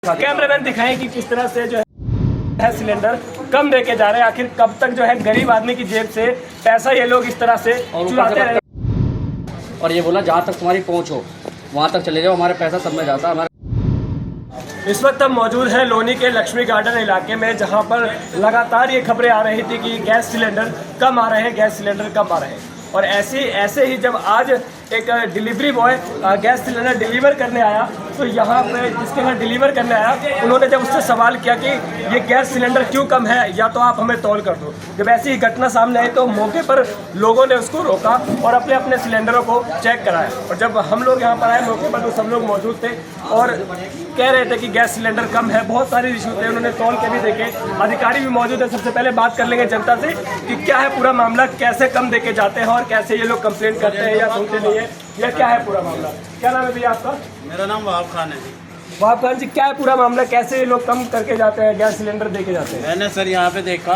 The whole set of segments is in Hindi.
कैमरामैन दिखाएं कि किस तरह से जो है सिलेंडर कम देके जा रहे हैं। आखिर कब तक जो है गरीब आदमी की जेब से पैसा ये लोग इस तरह से चुराते रहे। और ये बोला जहाँ तक तुम्हारी पहुँच हो वहाँ तक चले जाओ, हमारे पैसा सब में जाता है। हमारे इस वक्त हम मौजूद हैं लोनी के लक्ष्मी गार्डन इलाके में, जहां पर लगातार ये खबरें आ रही थी कि गैस सिलेंडर कम आ रहे हैं, गैस सिलेंडर कम आ रहे हैं। और ऐसे ही जब आज एक delivery boy gas cylinder deliver करने आया, तो यहाँ पे जिसके यहाँ डिलीवर करने आया उन्होंने जब उससे सवाल किया कि ये गैस सिलेंडर क्यों कम है, या तो आप हमें तौल कर दो। जब ऐसी ही घटना सामने आई तो मौके पर लोगों ने उसको रोका और अपने अपने सिलेंडरों को चेक कराया। और जब हम लोग यहाँ पर आए मौके पर तो सब लोग मौजूद थे और कह रहे थे कि गैस सिलेंडर कम है। बहुत सारे इशू थे, उन्होंने तौल के भी देखे, अधिकारी भी मौजूद है। सबसे पहले बात कर लेंगे जनता से कि क्या है पूरा मामला, कैसे कम देके जाते हैं और कैसे ये लोग कंप्लेंट करते हैं या सुनते नहीं है, या क्या है पूरा मामला। क्या नाम है भैया आपका? मेरा नाम वहाब खान है। वहाब खान जी, क्या है पूरा मामला, कैसे ये लोग कम करके जाते हैं, गैस सिलेंडर देके जाते हैं? मैंने सर यहाँ पे देखा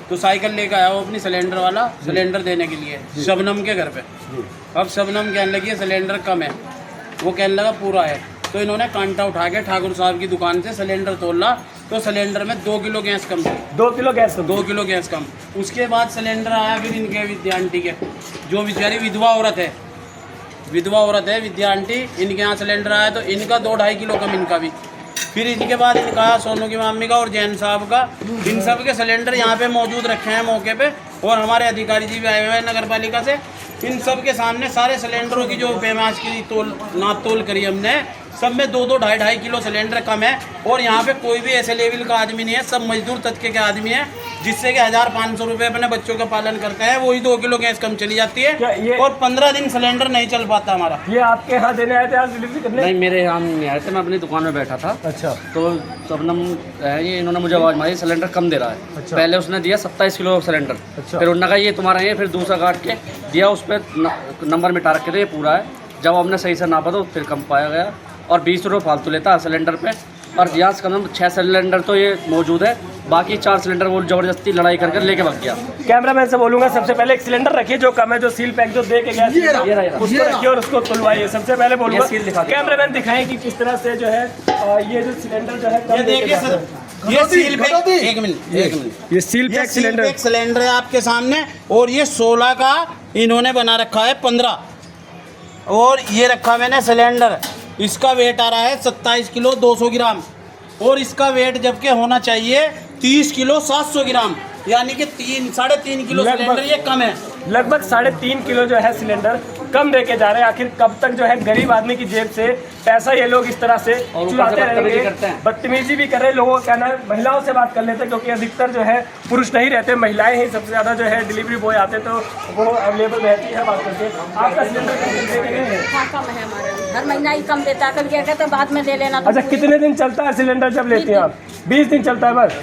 तो साइकिल लेकर आया वो अपनी सिलेंडर वाला सिलेंडर देने के लिए शबनम के घर पे। अब शबनम कहने लगी सिलेंडर कम है, वो कहने लगा पूरा है। तो इन्होंने कांटा उठा के ठाकुर साहब की दुकान से सिलेंडर तोला तो सिलेंडर में 2 किलो गैस कम थी। 2 किलो गैस कम? 2 किलो गैस कम। उसके बाद सिलेंडर आया फिर इनके विद्या आंटी के, जो बेचारी विधवा औरत है विद्या आंटी, इनके यहाँ सिलेंडर आया तो इनका 2-2.5 किलो कम, इनका भी। फिर इनके बाद इनका सोनू की मम्मी का और जैन साहब का, इन सब के सिलेंडर यहाँ पे मौजूद रखे हैं मौके पे। और हमारे अधिकारी जी भी आए हुए हैं नगर पालिका से। इन सब के सामने सारे सिलेंडरों की जो पैमाश की नाप तोल करी हमने, सब में 2-2, 2.5 किलो सिलेंडर कम है। और यहाँ पे कोई भी ऐसे लेवल का आदमी नहीं है, सब मजदूर तबके के आदमी है, जिससे कि 1500 रुपये अपने बच्चों का पालन करते हैं, वही 2 किलो गैस कम चली जाती है। और 15 दिन सिलेंडर नहीं चल पाता हमारा। ये आपके यहाँ देने आए थे आज डिलीवरी करने? नहीं, मेरे यहाँ नहीं आए थे, मैं अपनी दुकान में बैठा था। अच्छा। तो शबनम है ये, इन्होंने मुझे आवाज़ मारी सिलेंडर कम दे रहा है। अच्छा। पहले उसने दिया 27 किलो सिलेंडर। अच्छा। फिर उन्होंने कहा ये तुम्हारा है, फिर दूसरा काट के दिया, उस पर नंबर मिटा रखे थे ये पूरा है। जब हमने सही से नापा तो फिर कम पाया गया। और 20 रुपये फालतू लेता है सिलेंडर पे। और यहाँ से कम 6 सिलेंडर तो ये मौजूद है, बाकी 4 सिलेंडर वो ज़बरदस्ती लड़ाई करके लेके भाग गया। कैमरामैन से बोलूंगा सबसे पहले एक सिलेंडर रखिए जो कम है, जो सील पैक जो दे के गया उसको रखिए और उसको तुलवाइए। सबसे पहले बोलूंगा कैमरामैन दिखाएं कि किस तरह से जो है ये जो सिलेंडर जो है ये देखिए सर, ये सील पैक, एक मिनट, ये सील पैक सिलेंडर है आपके सामने। और ये 16 का इन्होंने बना रखा है 15। और ये रखा मैंने सिलेंडर, इसका वेट आ रहा है 27 किलो 200 ग्राम। और इसका वेट जबकि होना चाहिए 30 किलो 700 ग्राम, यानी कि 3-3.5 किलो सिलेंडर ये कम है। लगभग 3.5 किलो जो है सिलेंडर कम देके जा रहे हैं। आखिर कब तक जो है गरीब आदमी की जेब से पैसा ये लोग इस तरह से चुराते रहेंगे, बदतमीजी भी कर रहे हैं। लोगों का कहना है, महिलाओं से बात कर लेते हैं क्योंकि अधिकतर जो है पुरुष नहीं रहते, महिलाएं ही सबसे ज़्यादा जो है डिलीवरी बॉय आते तो वो अवेलेबल रहती है। बात करके आपका सिलेंडर कम है हमारा, हर महीना ही कम देता है, कभी क्या कहते हैं बाद में दे लेना। अच्छा, कितने दिन चलता है सिलेंडर जब लेते हैं आप? 20 दिन चलता है बस।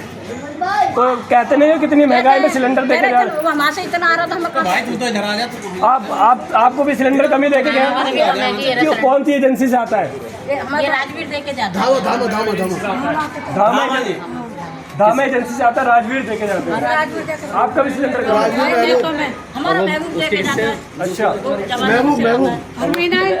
तो कहते नहीं हो कितनी महंगाई में सिलेंडर देके जा रहे? वहाँ से इतना आ रहा था आपको भी सिलेंडर कमी देके गए? क्यों, कौन सी एजेंसी से आता है? राजवीर देके जाता है। धामा एजेंसी से आता है, राजवीर देके जाते हैं। आपका भी सिलेंडर हमारा महबूब देके जाता है। अच्छा, महबूब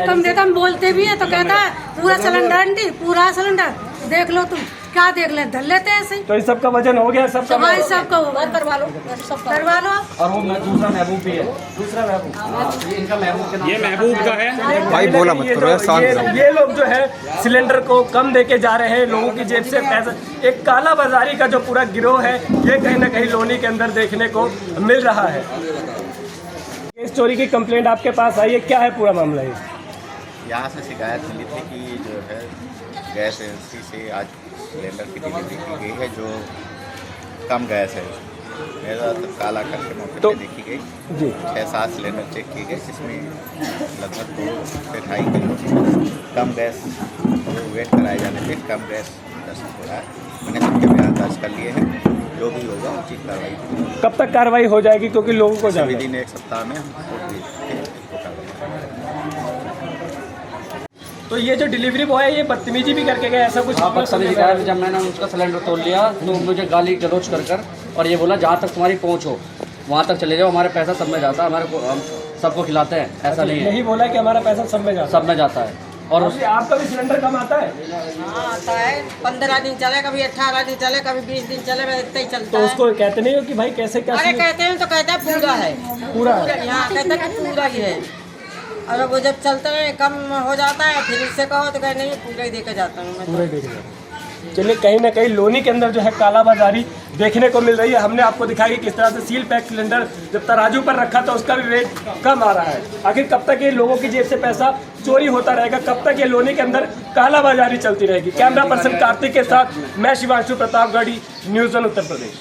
कम देता, हम बोलते भी है तो कहता है पूरा सिलेंडर आंटी, पूरा सिलेंडर देख लो, तुम क्या देख ले, धर लेते हैं ऐसे। तो इस सब का वजन हो गया, सबका होगा, करवा लो, करवा लो। और वो दूसरा महबूब भी है, दूसरा महबूब, इनका महबूब के नाम, ये महबूब का है भाई। बोला मत करो, ये लोग जो है सिलेंडर को कम देके जा रहे हैं, लोगों की जेब से पैसा। एक काला बाजारी का जो पूरा गिरोह है, ये कहीं ना कहीं लोनी के अंदर देखने को मिल रहा है। इस चोरी की कंप्लेंट आपके पास आई है, क्या है पूरा मामला? यहाँ से शिकायत मिली थी कि जो है गैस एजेंसी से आज सिलेंडर की डिलीवरी की गई है जो कम गैस है। मेरा तो काला करके मौके पे देखी गई जी। 6-7 सिलेंडर चेक किए गए, जिसमें लगभग 2 से 2.5 किलो कम गैस वेट कराए जाने पे कम गैस दर्शन हो रहा है। मैंने सबके बयान दर्ज कर लिए हैं, जो भी होगा उचित कार्रवाई। कब तक कार्रवाई हो जाएगी, क्योंकि लोगों को सभी दिन 1 सप्ताह में हम तो ये जो डिलीवरी बॉय है ये बदतमीजी भी करके गया, ऐसा कुछ? आपस सभी शिकायत, जब मैंने उसका सिलेंडर तोड़ लिया तो मुझे गाली गलौज कर और ये बोला जहाँ तक तुम्हारी पहुँच हो वहाँ तक चले जाओ, हमारे पैसा सब में जाता है, हमारे को हम सबको खिलाते हैं, ऐसा नहीं है। यही बोला कि हमारा पैसा सब में जाता है। सब में जाता है। और और आपका भी सिलेंडर कम आता है हाँ आता है, 15 दिन चले, कभी 18 दिन चले, कभी 20 दिन चले, मैं इतना ही चलता तो है। उसको कहते नहीं हो कि भाई कैसे क्या अरे कहते हैं तो कहते हैं पूरा है, पूरा है। यहाँ कहते हैं कि पूरा ही है। अगर वो जब चलते हैं कम हो जाता है, फिर इससे कहो तो कहते नहीं पूरा ही देकर जाता हूँ मैं तो। पूरे देख चलिए, कहीं ना कहीं लोनी के अंदर जो है कालाबाजारी देखने को मिल रही है। हमने आपको दिखाया कि किस तरह से सील पैक सिलेंडर जब तराजू पर रखा था उसका भी वेट कम आ रहा है। आखिर कब तक ये लोगों की जेब से पैसा चोरी होता रहेगा, कब तक ये लोनी के अंदर कालाबाजारी चलती रहेगी। कैमरा पर्सन कार्तिक के साथ मैं शिवांशु प्रतापगढ़ी, न्यूज़ 1 उत्तर प्रदेश।